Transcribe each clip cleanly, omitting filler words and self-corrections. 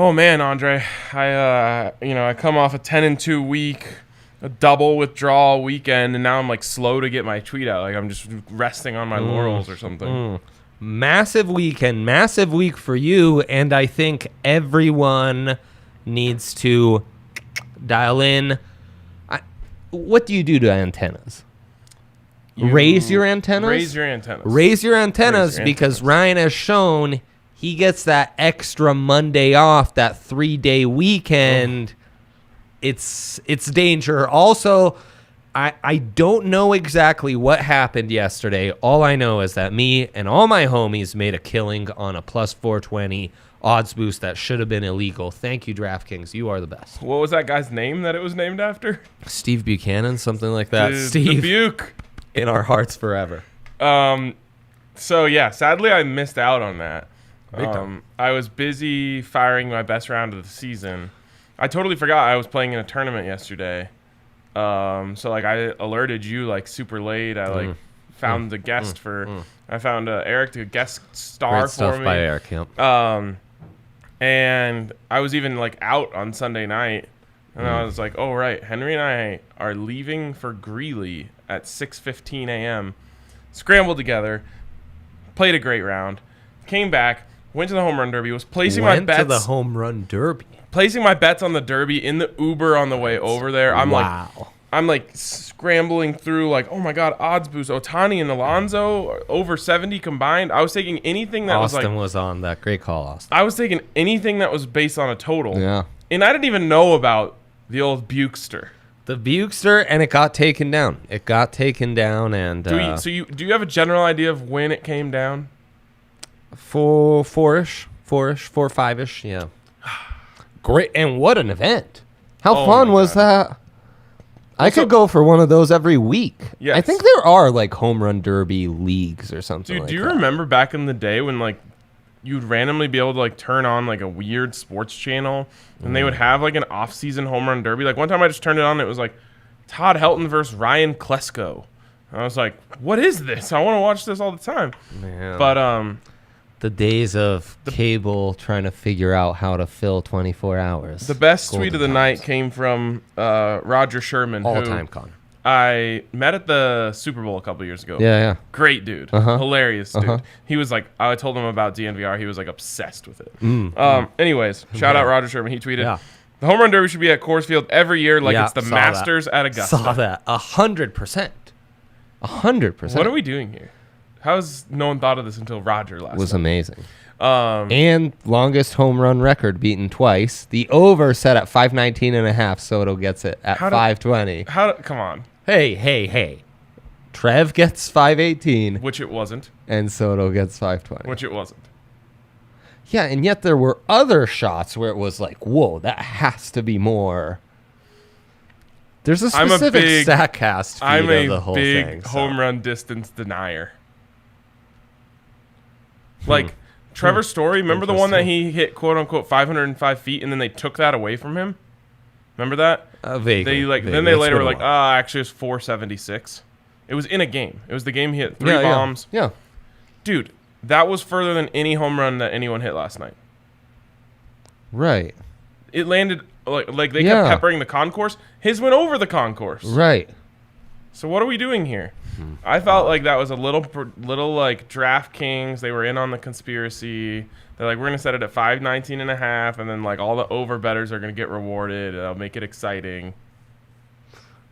Oh man, Andre, I come off a 10-2 week, a double withdrawal weekend, and now I'm like slow to get my tweet out. Like I'm just resting on my laurels or something. Massive weekend, massive week for you, and I think everyone needs to dial in. What do you do to antennas? Raise your antennas? Raise your antennas. Raise your antennas because Ryan has shown he gets that extra Monday off, that 3-day weekend. It's danger. Also, I don't know exactly what happened yesterday. All I know is that me and all my homies made a killing on a plus 420 odds boost that should have been illegal. Thank you, DraftKings. You are the best. What was that guy's name that it was named after? Steve Buchanan, something like that. Steve. Buke. In our hearts forever. So, yeah, sadly I missed out on that. Big time. I was busy firing my best round of the season. I totally forgot I was playing in a tournament yesterday. So like I alerted you like super late. I found the guest I found Eric to guest star Great stuff for me. By Eric, yep. And I was even like out on Sunday night, and I was like, oh right, Henry and I are leaving for Greeley at 6:15 a.m. Scrambled together, played a great round, came back, went to the home run derby, was placing my bets. Went to the home run derby. Placing my bets on the derby in the Uber on the way over there. I'm like scrambling through like, oh my God, odds boost. Ohtani and Alonso over 70 combined. I was taking anything that Austin was on that. Great call, Austin. I was taking anything that was based on a total. Yeah. And I didn't even know about the old Bukester. The Bukester, and it got taken down. And Do you have a general idea of when it came down? 4-ish, 5-ish, yeah. Great, and what an event. How fun was that? I could go for one of those every week. Yes. I think there are like home run derby leagues or something. Dude, do you remember back in the day when like you'd randomly be able to like turn on like a weird sports channel and they would have like an off-season home run derby? Like one time I just turned it on and it was like Todd Helton versus Ryan Klesko. And I was like, what is this? I want to watch this all the time. Man. But the days of cable trying to figure out how to fill 24 hours. The best tweet of the night came from Roger Sherman. All-time con. I met at the Super Bowl a couple years ago. Yeah. Great dude. Hilarious dude. He was like, I told him about DNVR. He was like obsessed with it. Anyways, shout out Roger Sherman. He tweeted, the home run derby should be at Coors Field every year like it's the Masters at Augusta. Saw that. 100%. 100%. What are we doing here? How's no one thought of this until Roger last night? Was amazing. And longest home run record beaten twice. The over set at 519.5. Soto gets it at 520. Come on. Hey. Trev gets 518. Which it wasn't. And Soto gets 520. Which it wasn't. Yeah, and yet there were other shots where it was like, whoa, that has to be more. There's a specific StatCast feed of the whole thing. I'm a big home run distance denier. Like, Trevor Story, remember the one that he hit, quote-unquote, 505 feet, and then they took that away from him? Remember that? Vaguely. Then they later were like, actually it was 476. It was in a game. It was the game he hit 3 bombs. Yeah. Dude, that was further than any home run that anyone hit last night. Right. It landed, like they kept peppering the concourse. His went over the concourse. Right. So what are we doing here? I felt like that was a little like DraftKings. They were in on the conspiracy. They're like, we're going to set it at 519.5, and then like all the over bettors are going to get rewarded. It'll make it exciting.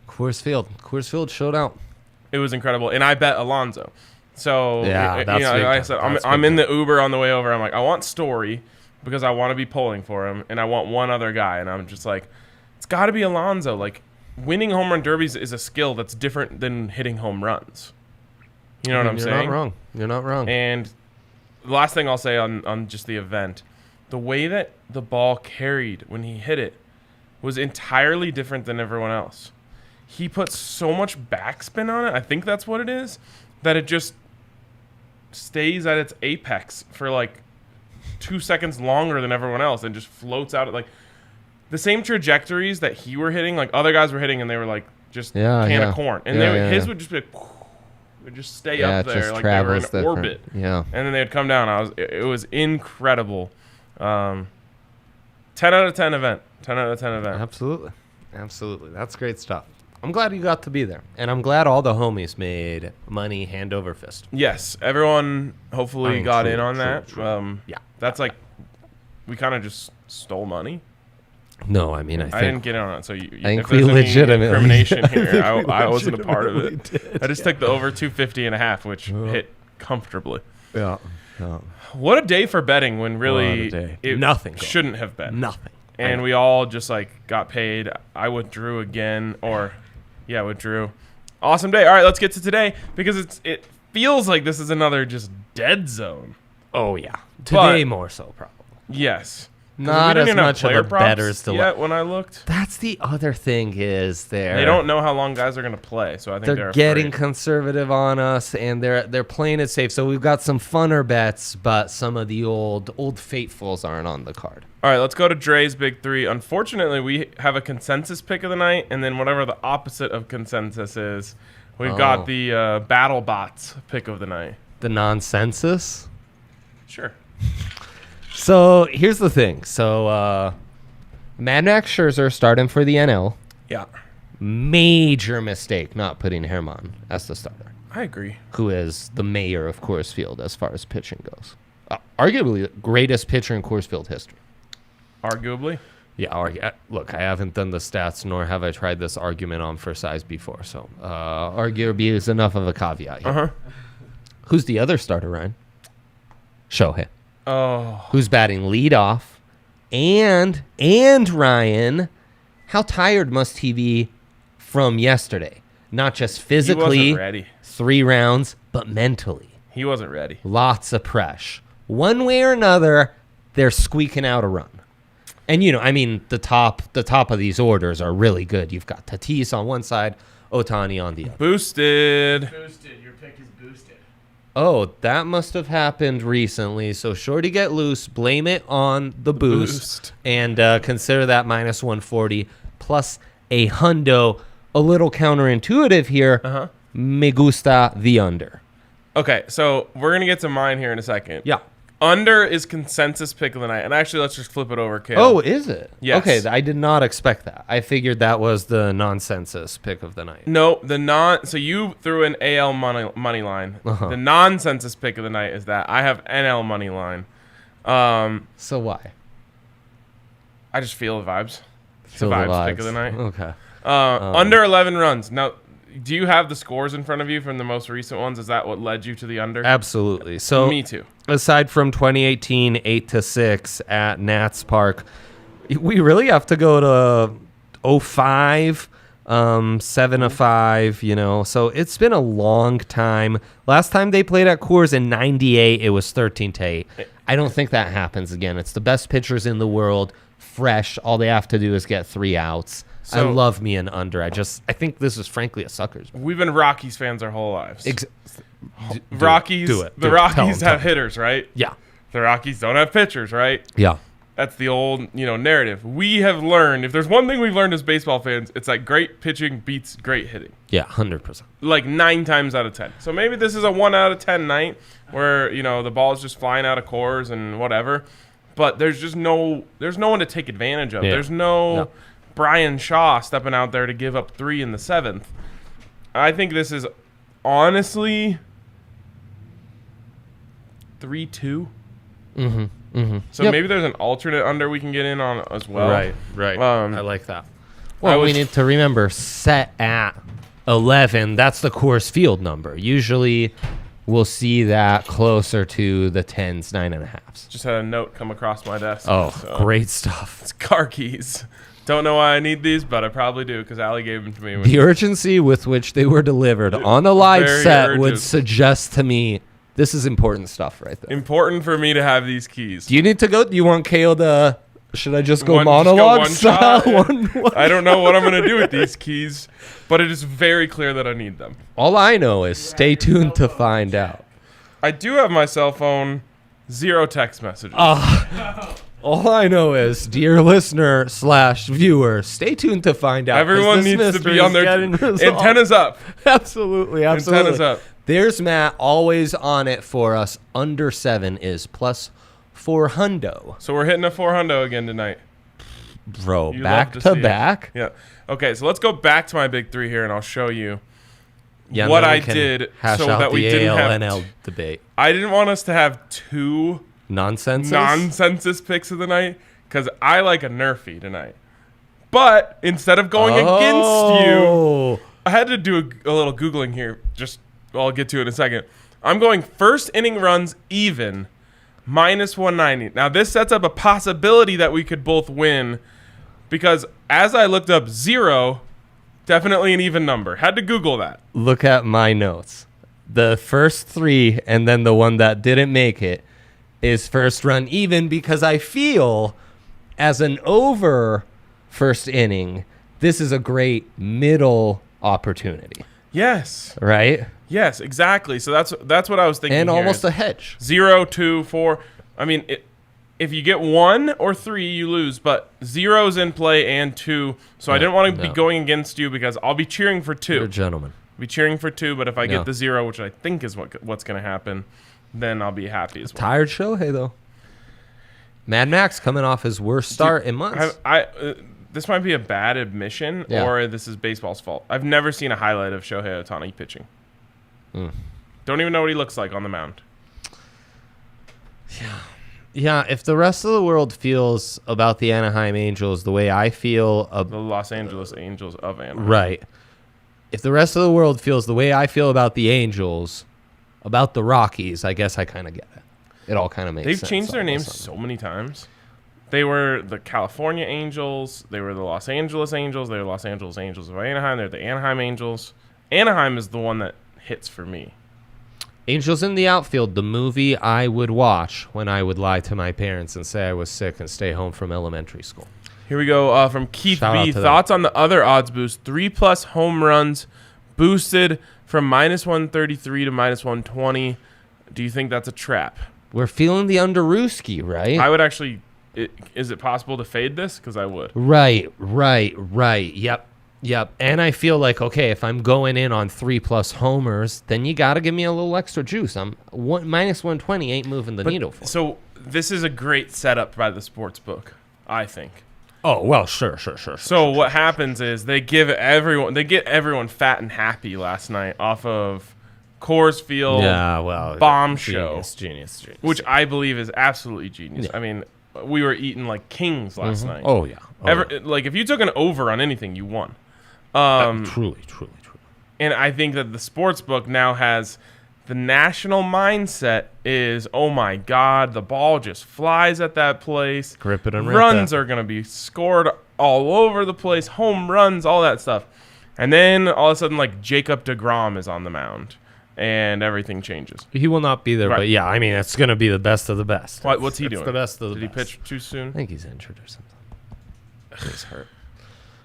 Coors Field showed out. It was incredible, and I bet Alonso. So that's like I said, I'm in the Uber on the way over. I'm like, I want Story because I want to be pulling for him, and I want one other guy, and I'm just like, it's got to be Alonso. Like, winning home run derbies is a skill that's different than hitting home runs. You know what I'm saying? You're not wrong. And the last thing I'll say on just the event, the way that the ball carried when he hit it was entirely different than everyone else. He put so much backspin on it, I think that's what it is, that it just stays at its apex for like 2 seconds longer than everyone else and just floats out at like the same trajectories that he were hitting, like other guys were hitting, and they were like just can of corn. And his would just be like, would just stay up there like they were in orbit. Yeah. And then they'd come down. It was incredible. 10 out of 10 event. 10 out of 10 event. Absolutely. That's great stuff. I'm glad you got to be there. And I'm glad all the homies made money hand over fist. Yes. Everyone hopefully got in on that. True. Yeah. That's like, we kind of just stole money. No, I mean, I didn't get in on it. So I think we legitimately incrimination here. I wasn't a part of it. I just took the over 250.5, which hit comfortably. Yeah. What a day for betting when really nothing shouldn't have been. Nothing. And we all just like got paid. I withdrew again, withdrew. Awesome day. All right, let's get to today because it feels like this is another just dead zone. Oh yeah, today more so probably. Yes. Not as much of a bettors to yet when I looked. That's the other thing is they don't know how long guys are going to play, so I think they're getting conservative on us, and they're playing it safe. So we've got some funner bets, but some of the old faithfuls aren't on the card. All right, let's go to Dre's Big Three. Unfortunately, we have a consensus pick of the night, and then whatever the opposite of consensus is, we've got the Battle Bots pick of the night. The nonsensus? Sure. So here's the thing. So Mad Max Scherzer starting for the NL. Yeah. Major mistake not putting Herman as the starter. I agree. Who is the mayor of Coors Field as far as pitching goes. Arguably the greatest pitcher in Coors Field history. Arguably? Yeah. Look, I haven't done the stats, nor have I tried this argument on for size before. So arguably is enough of a caveat here. Uh-huh. Who's the other starter, Ryan? Shohei. Oh. Who's batting leadoff. And Ryan, how tired must he be from yesterday? Not just physically, he wasn't ready. 3 rounds, but mentally. He wasn't ready. Lots of pressure. One way or another, they're squeaking out a run. And, the top of these orders are really good. You've got Tatis on one side, Ohtani on the other. Boosted. Your pick is boosted. Oh, that must have happened recently. So shorty get loose, blame it on the boost. And consider that minus 140 plus a hundo. A little counterintuitive here. Uh-huh. Me gusta the under. Okay, so we're going to get to mine here in a second. Yeah. Under is consensus pick of the night. And actually, let's just flip it over, Kale. Oh, is it? Yes. Okay, I did not expect that. I figured that was the nonsensus pick of the night. No, so you threw an AL money line. Uh-huh. The nonsensus pick of the night is that I have NL money line. So why? I just feel the vibes. It's the vibes pick of the night. Okay. Under 11 runs. Now, do you have the scores in front of you from the most recent ones? Is that what led you to the under? Absolutely. So me too. Aside from 2018 8-6 at Nats Park, we really have to go to 05, 7-5. So it's been a long time. Last time they played at Coors in 98, it was 13-8. I don't think that happens again. It's the best pitchers in the world, fresh. All they have to do is get 3 outs. I love me an under. I think this is frankly a sucker's. We've been Rockies fans our whole lives. Rockies have hitters, right? Yeah. The Rockies don't have pitchers, right? Yeah. That's the old, narrative. We have learned, if there's one thing we've learned as baseball fans, it's like great pitching beats great hitting. Yeah, 100%. Like 9 times out of 10. So maybe this is a 1 out of 10 night where, the ball is just flying out of Coors and whatever. But there's no one to take advantage of. Yeah. There's no Brian Shaw stepping out there to give up 3 in the 7th. I think this is honestly 3-2. Mm-hmm. Mm-hmm. So maybe there's an alternate under we can get in on as well. Right. I like that. Well, we need to remember set at 11. That's the Coors Field number. Usually we'll see that closer to the 10s, 9.5s. Just had a note come across my desk. Oh, great stuff. It's car keys. Don't know why I need these, but I probably do because Allie gave them to me. The urgency with which they were delivered on a live set would suggest to me this is important stuff right there. Important for me to have these keys. Do you need to go? Do you want Kale to... Should I just go monologue style? I don't know what I'm going to do with these keys, but it is very clear that I need them. All I know is stay tuned to find out. I do have my cell phone, 0 text messages. All I know is, dear listener / viewer, stay tuned to find out. Everyone needs to be on their antennas up. Absolutely. Antennas up. There's Matt, always on it for us. Under 7 is plus 4 hundo. So we're hitting a 4 hundo again tonight. Bro, You back love to see it. back? Yeah. Okay, so let's go back to my big three here, and I'll show you Yeah, what then we I can did hash so out that we the didn't have. AL-NL debate. I didn't want us to have two nonsense picks of the night because I like a Nerfy tonight. But instead of going against you, I had to do a little Googling here. I'll get to it in a second. I'm going first inning runs even, minus 190. Now, this sets up a possibility that we could both win because as I looked up 0, definitely an even number. Had to Google that. Look at my notes. The first 3 and then the one that didn't make it is first run even because I feel as an over first inning, this is a great middle opportunity. Yes. Right? Yes, exactly. So that's what I was thinking. And here almost is a hedge. 0, 2, 4. I mean, if you get 1 or 3, you lose, but 0's in play and 2. So I didn't want to be going against you because I'll be cheering for 2. You're a gentleman. Be cheering for 2, but if I get the 0, which I think is what's going to happen, then I'll be happy as well. Tired Shohei, though. Mad Max coming off his worst start in months. This might be a bad admission, or this is baseball's fault. I've never seen a highlight of Shohei Ohtani pitching. Don't even know what he looks like on the mound. Yeah, if the rest of the world feels about the Anaheim Angels the way I feel... The Los Angeles Angels of Anaheim. Right. If the rest of the world feels the way I feel about the Angels, about the Rockies, I guess I kind of get it. It all kind of makes sense. They've changed their names so many times. They were the California Angels. They were the Los Angeles Angels. They were Los Angeles Angels of Anaheim. They're the Anaheim Angels. Anaheim is the one that hits for me. Angels in the Outfield, the movie I would watch when I would lie to my parents and say I was sick and stay home from elementary school. Here we go from Keith Shout out B. to Thoughts on the other odds boost. 3+ home runs boosted from minus 133 to minus 120. Do you think that's a trap? We're feeling the Underooski, right? I would actually... Is it possible to fade this? Because I would. Right. Yep. And I feel like, okay, if I'm going in on 3+ homers, then you got to give me a little extra juice. Minus 120 ain't moving the needle for me. So this is a great setup by the sports book, I think. Oh, well, sure. So what happens is they get everyone fat and happy last night off of Coors Field bomb show. Genius. Which I believe is absolutely genius. Yeah. I mean, we were eating like kings last night. Oh, yeah. Like, if you took an over on anything, you won. Truly. And I think that the sports book now has the national mindset is, oh, my God, the ball just flies at that place. Grip it and rip runs it. are going to be scored all over the place, home runs, all that stuff. And then all of a sudden, like, Jacob deGrom is on the mound. And everything changes. He will not be there, right. But yeah, I mean, it's going to be the best of the best. What's he doing? The best of the best. Did he pitch too I soon? think he's injured or something. He's hurt.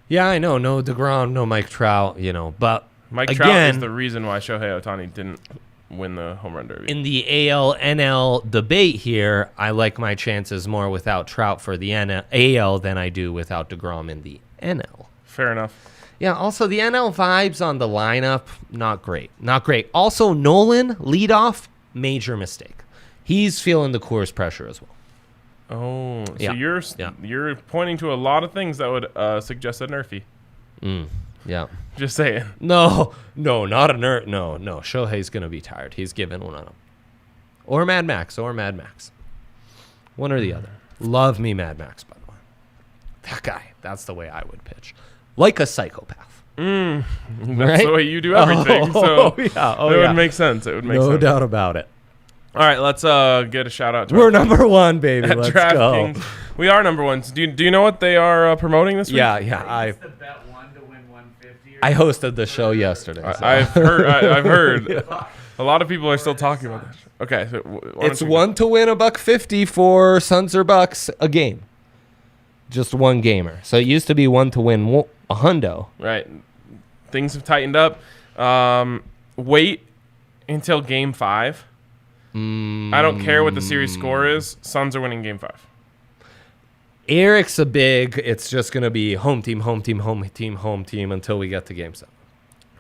Yeah, I know. No DeGrom, no Mike Trout, but Mike Trout is the reason why Shohei Ohtani didn't win the home run derby. In the AL-NL debate here, I like my chances more without Trout for the AL than I do without DeGrom in the NL. Fair enough. Yeah, also the NL vibes on the lineup, not great. Also, Nolan, leadoff, major mistake. He's feeling the Coors pressure as well. Oh, so you're pointing to a lot of things that would suggest a Nerfy. Yeah. Just saying. No, not a Nerf. No. Shohei's going to be tired. He's giving one on him. Or Mad Max. One or the other. Love me Mad Max, by the way. That guy, that's the way I would pitch. Like a psychopath. That's right? the way you do everything. It would make sense. No doubt about it. All right, let's get a shout out to We're number one, baby. Let's go. We are number one. Do you know what they are promoting this week? Yeah. It's the bet one to win 150. I hosted the show yesterday. So. I've heard. A lot of people are still talking about this. Okay, so it's one to win $150 for Suns or Bucks a game. Just one gamer. So it used to be one to win a hundo. Right. Things have tightened up. Wait until Game 5. I don't care what the series score is. Suns are winning Game 5. Eric's a big. It's just going to be home team until we get to Game 7.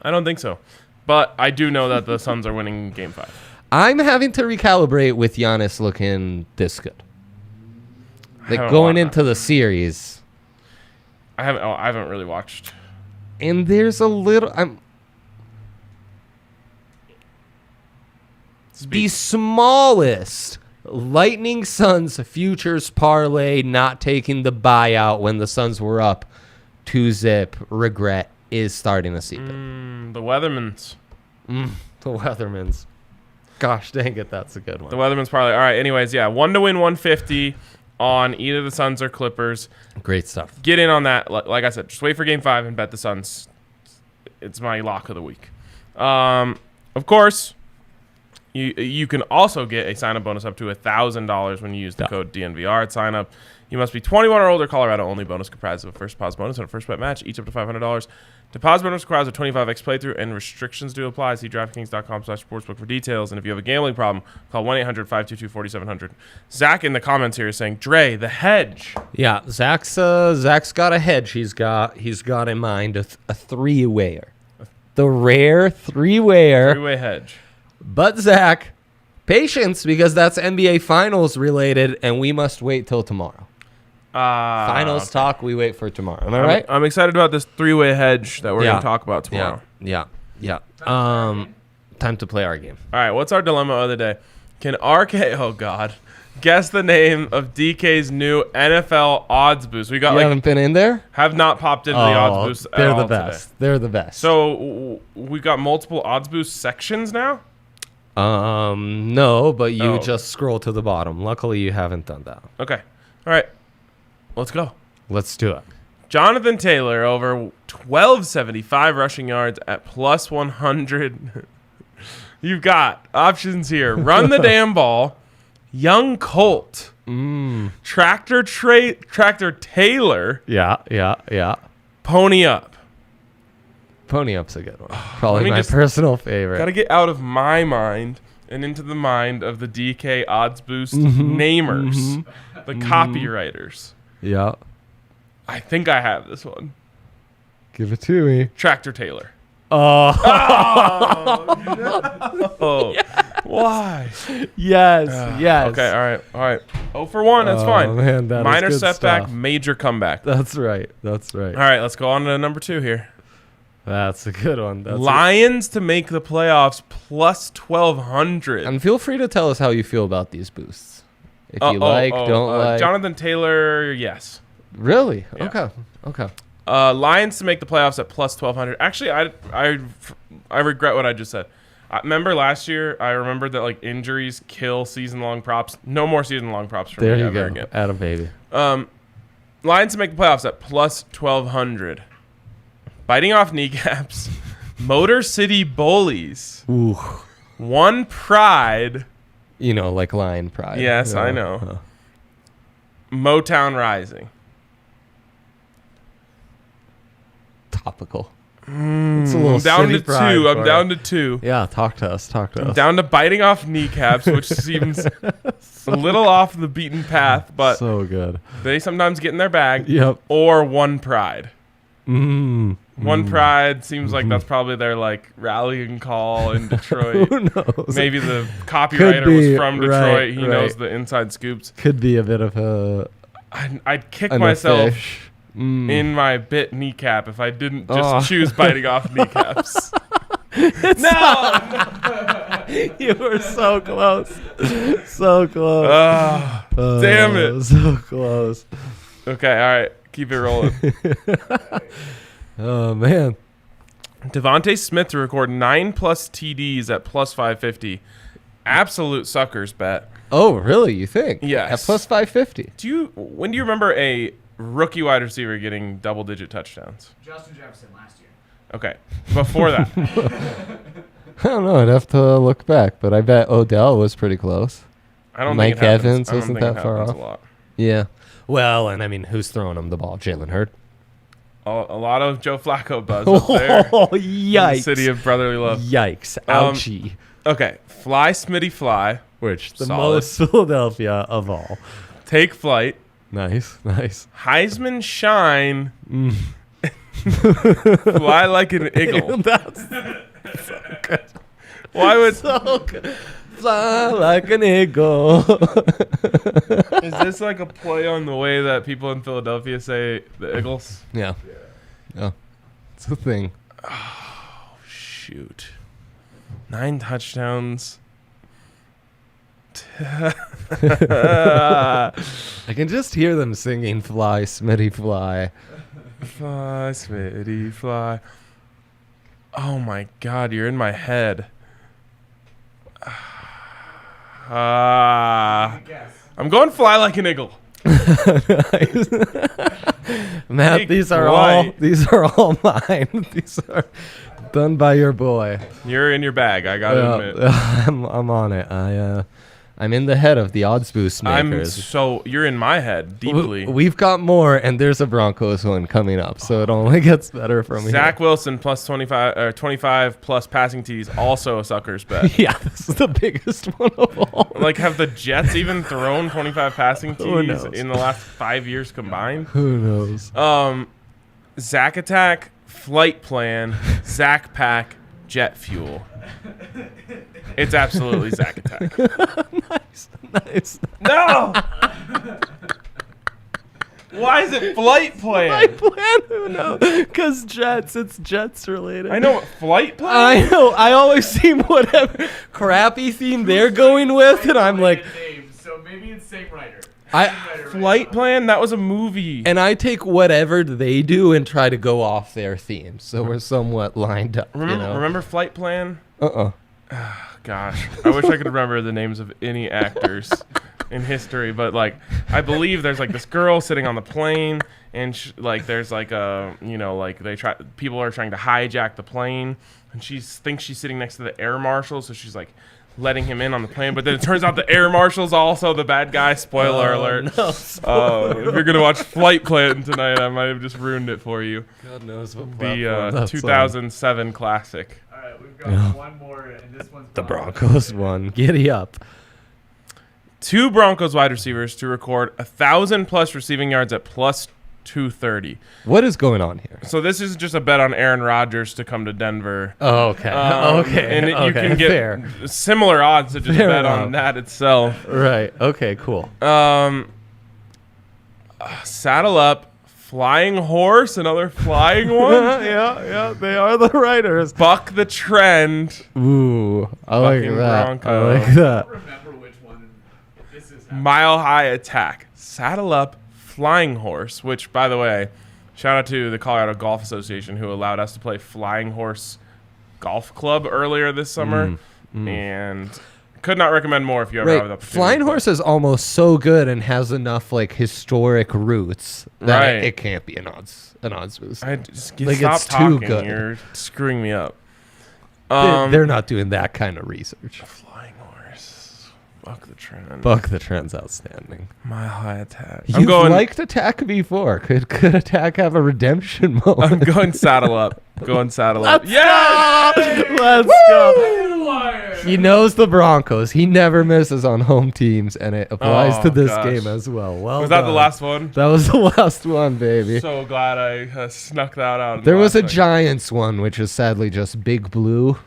I don't think so. But I do know that the Suns are winning Game 5. I'm having to recalibrate with Giannis looking this good. Like going into the series. I haven't really watched. And there's a little. The smallest Lightning Suns futures parlay not taking the buyout when the Suns were up 2-0 regret is starting to seep in. The Weathermans. The Weathermans. Gosh dang it, that's a good one. The Weathermans parlay. All right, anyways, yeah, 1 to win 150 on either the Suns or Clippers. Great stuff. Get in on that. Like I said, just wait for Game 5 and bet the Suns. It's my lock of the week. Of course, you can also get a sign-up bonus up to $1,000 when you use the code DNVR at sign-up. You must be 21 or older. Colorado only. Bonus comprised of a first deposit bonus and a first bet match, each up to $500. Deposit bonus requires a 25x playthrough, and restrictions do apply. See DraftKings.com/sportsbook for details. And if you have a gambling problem, call 1-800-522-4700. Zach in the comments here is saying, Dre, the hedge. Yeah, Zach's got a hedge. He's got in mind a three-wayer, the rare three-wayer. Three-way hedge. But Zach, patience, because that's NBA Finals related, and we must wait till tomorrow. Finals talk, we wait for tomorrow. Am I right? I'm excited about this three-way hedge that we're going to talk about tomorrow. Yeah. Time to play our game. All right, what's our dilemma of the day? Can RK, oh God, guess the name of DK's new NFL odds boost? We got you haven't been in there? Have not popped into the odds boost at all today. They're the best. So we got multiple odds boost sections now? No, but you just scroll to the bottom. Luckily, you haven't done that. Okay. All right. Let's go. Let's do it. Jonathan Taylor over 1275 rushing yards at plus 100. You've got options here. Run the damn ball. Young Colt. Tractor Taylor. Yeah. Pony up. Pony up's a good one. Probably my personal favorite. Got to get out of my mind and into the mind of the DK odds boost namers, the copywriters. Yeah. I think I have this one. Give it to me. Tractor Taylor. Oh. Yes. Why? Yes. Okay, all right. 0 for 1, that's fine. Man, that minor is good setback, stuff. major comeback. That's right. All right, let's go on to number 2 here. That's a good one. Lions to make the playoffs plus 1,200. And feel free to tell us how you feel about these boosts. If you don't like. Jonathan Taylor, yes. Really? Yeah. Okay. Lions to make the playoffs at plus 1,200. Actually, I regret what I just said. Remember last year, I remembered that like injuries kill season-long props. No more season-long props for me ever again. Adam baby. Lions to make the playoffs at plus 1,200. Biting off kneecaps. Motor City Bullies. Ooh. One Pride. You know, like Lion Pride. Yes, I know. Motown Rising. Topical. It's a little I'm down to 2. I'm down it. to 2. Yeah, talk to us. I'm down to biting off kneecaps, which seems a little off the beaten path, but so good. They sometimes get in their bag. Yep. Or One Pride. One Pride seems like that's probably their like rallying call in Detroit. Who knows? Maybe the copywriter was from Detroit. Right, he knows the inside scoops. Could be a bit of a. I'd kick myself in my bit kneecap if I didn't just choose biting off kneecaps. No! You were so close. So close. Damn it. So close. Okay, all right. Keep it rolling. Oh, man. DeVonta Smith to record 9+ TDs at plus 550. Absolute suckers bet. Oh, really? You think? Yes. At plus 550. When do you remember a rookie wide receiver getting double-digit touchdowns? Justin Jefferson last year. Okay. Before that. I don't know. I'd have to look back, but I bet Odell was pretty close. I don't Mike think it happens. Evans wasn't that far off. A lot. Yeah. Well, and I mean, who's throwing him the ball? Jalen Hurd? A lot of Joe Flacco buzz up there. Oh, yikes. In the city of brotherly love. Yikes. Ouchie. Okay. Fly, Smitty, fly. Which, the Solid. most Philadelphia of all. Take flight. Nice. Heisman shine. Fly like an eagle. That's so good. Why would so good. Fly like an eagle. Is this like a play on the way that people in Philadelphia say the Eagles? Yeah. It's a thing. Oh, shoot. 9 touchdowns. I can just hear them singing "Fly, Smitty, Fly." Fly, Smitty, fly. Oh my God, you're in my head. I'm going fly like an eagle. Matt, Big these are flight. all mine. These are done by your boy. You're in your bag, I gotta admit. I'm on it. I'm in the head of the odds boost makers. You're in my head deeply. We've got more, and there's a Broncos one coming up, so it only gets better from here. Zach Wilson plus 25 plus passing T's, also a sucker's bet. Yeah, this is the biggest one of all. Like, have the Jets even thrown 25 passing Who T's knows? in the last 5 years combined? Who knows? Zach Attack, Flight Plan, Zach Pack, Jet Fuel. It's absolutely Zach Attack. Nice. No! Why is it Flight Plan? Flight Plan? Who knows? Because it's Jets related. I know what Flight Plan. I know. I always see whatever crappy theme they're going with, and I'm like, Name, so maybe it's same writer. Flight Plan? That was a movie. and I take whatever they do and try to go off their theme, so we're somewhat lined up. Remember Flight Plan? Gosh, I wish I could remember the names of any actors in history, but like I believe there's like this girl sitting on the plane, and there's like people are trying to hijack the plane, and she thinks she's sitting next to the air marshal, so she's like letting him in on the plane, but then it turns out the air marshal's also the bad guy. Spoiler alert. No, If you're gonna watch Flight Plan tonight, I might have just ruined it for you. God knows what The 2007 classic. All right, we've got one more, and this one's the Broncos one. Giddy up. 2 Broncos wide receivers to record 1,000 plus receiving yards at plus 230. What is going on here? So this is just a bet on Aaron Rodgers to come to Denver. Oh, okay. And you can get fair. similar odds to just Fair bet enough. on that itself. Right. Okay. Cool. Saddle up, Flying Horse, another flying one. yeah. They are the writers. Buck the trend. Ooh, I like Fucking that. Bronco. I like I that. don't remember which one this is. Mile High Attack. Saddle up, Flying Horse, which, by the way, shout out to the Colorado Golf Association who allowed us to play Flying Horse Golf Club earlier this summer. And could not recommend more if you ever have the opportunity. Flying Horse is almost so good and has enough like historic roots that Right. it can't be an odds boost. Stop it's talking. too good. You're screwing me up. They're not doing that kind of research. Flying Horse. Buck the trend. Buck the trend's outstanding. Mile High Attack. You've liked Attack before. Could Attack have a redemption moment? I'm going Saddle Up. Let's go. He knows the Broncos. He never misses on home teams, and it applies to this game as well. Well, was that the last one? That was the last one, baby. So glad I snuck that out. There was a Giants one, which is sadly just Big Blue.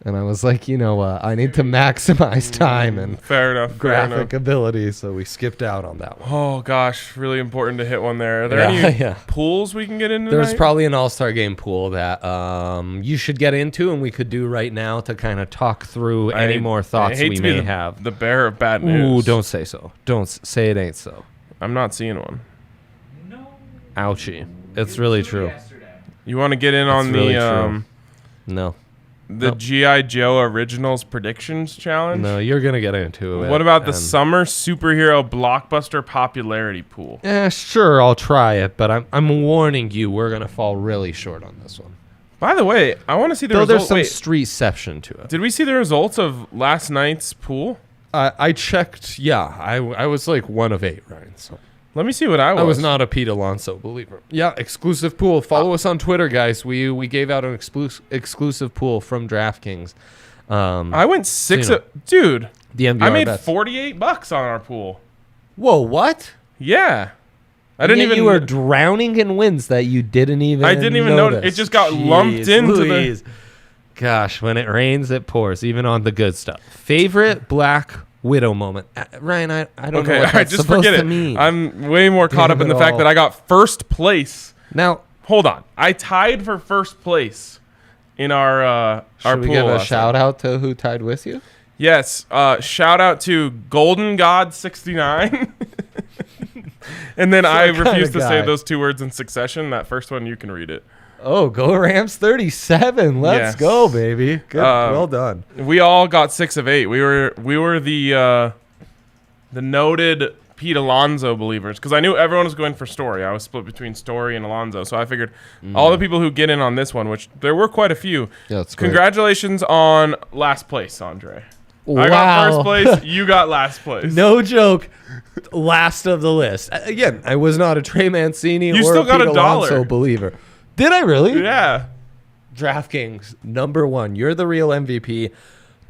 And I was like, you know what? I need to maximize time and fair enough. graphic ability, so we skipped out on that one. Oh, gosh. Really important to hit one there. Are there any pools we can get into There's tonight? probably an All-Star Game pool that you should get into, and we could do right now to kind of talk through any more thoughts we may have. The bearer of bad news. Ooh, don't say so. Don't say it ain't so. I'm not seeing one. No. Ouchie. It's really true. Yesterday. You want to get in on really the No. G.I. Joe Originals Predictions Challenge? No, you're going to get into it. What about the Summer Superhero Blockbuster Popularity Pool? Yeah, sure, I'll try it, but I'm warning you, we're going to fall really short on this one. By the way, I want to see the Though results. there's some streetception to it. Did we see the results of last night's pool? I checked, yeah. I was like 1 of 8, Ryan. So. Let me see what I was. I was not a Pete Alonso believer. Yeah, exclusive pool. Follow us on Twitter, guys. We gave out an exclusive pool from DraftKings. I went 6 so, you know, dude. DNVR I made bets. $48 on our pool. Whoa, what? Yeah. I didn't even. You were drowning in wins that you didn't even. I didn't even know. notice. It just got lumped into Louise. Gosh, when it rains, it pours, even on the good stuff. Favorite Black Widow moment? Ryan, I don't know what that's just supposed forget to it. mean. I'm way more caught up in the Damn it fact all. that I got first place. Now, Hold on. I tied for first place in our should we pool. give a last shout night. out to who tied with you? Yes. Shout out to Golden God 69. And then I What kind refuse of to say guy? those two words in succession. That first one, you can read it. Oh, go Rams 37. Let's Yes. go, baby. Good. Well done. We all got 6 of 8. We were the noted Pete Alonso believers because I knew everyone was going for Story. I was split between Story and Alonso, so I figured all the people who get in on this one, which there were quite a few. Yeah, that's great. Congratulations on last place, Andre. Wow. I got first place. You got last place. No joke. Last of the list. Again, I was not a Trey Mancini You or still a got Pete $1. Alonso believer. Did I really? Yeah. DraftKings, #1. You're the real MVP.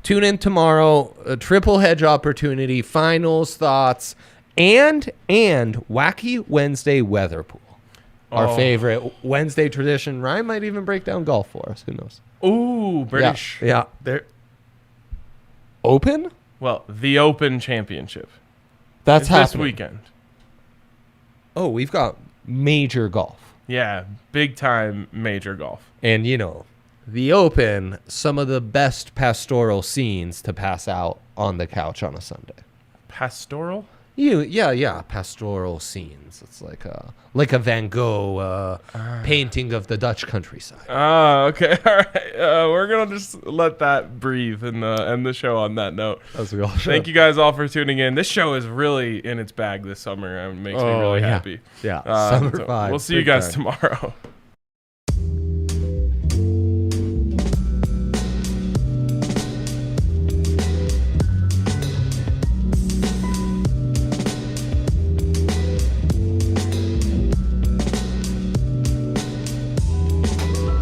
Tune in tomorrow. A triple hedge opportunity, finals, thoughts, and Wacky Wednesday weather pool. Our Oh. favorite Wednesday tradition. Ryan might even break down golf for us. Who knows? Ooh, British. Yeah. They're open? Well, the Open Championship. That's It's happening. this weekend. Oh, we've got major golf. Yeah, big time major golf. And, the Open, some of the best pastoral scenes to pass out on the couch on a Sunday. Pastoral? Pastoral scenes. It's like a Van Gogh painting of the Dutch countryside. Oh, okay. All right. We're going to just let that breathe and end the show on that note. As we all should. Thank you guys all for tuning in. This show is really in its bag this summer. It makes me really happy. Yeah, summer So vibes. we'll see you big guys time. tomorrow.